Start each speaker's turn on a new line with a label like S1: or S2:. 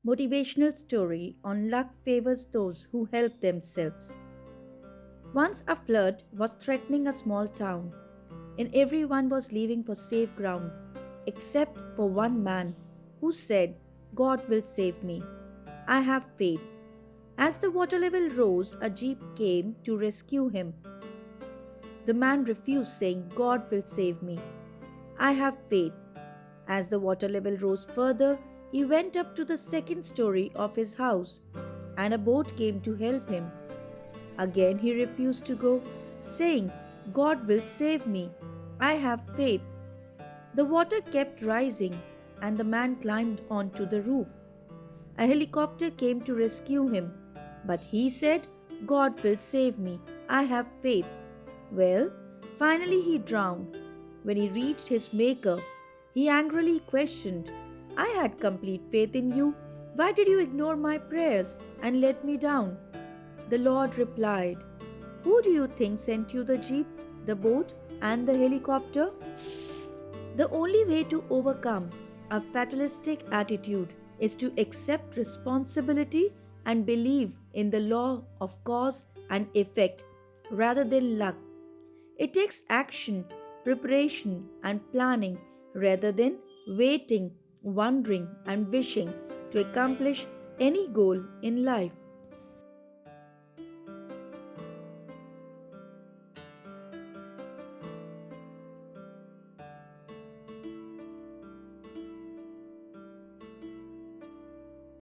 S1: Motivational story on luck favors those who help themselves. Once a flood was threatening a small town, and everyone was leaving for safe ground except for one man who said, God will save me. I have faith. As the water level rose, a jeep came to rescue him. The man refused, saying, God will save me. I have faith. As the water level rose further, he went up to the second story of his house, and a boat came to help him. Again he refused to go, saying, God will save me. I have faith. The water kept rising, and the man climbed onto the roof. A helicopter came to rescue him, but he said, God will save me. I have faith. Well, finally he drowned. When he reached his maker, he angrily questioned, I had complete faith in you. Why did you ignore my prayers and let me down? The Lord replied, who do you think sent you the jeep, the boat, and the helicopter? The only way to overcome a fatalistic attitude is to accept responsibility and believe in the law of cause and effect rather than luck. It takes action, preparation, and planning rather than waiting, wondering, and wishing to accomplish any goal in life.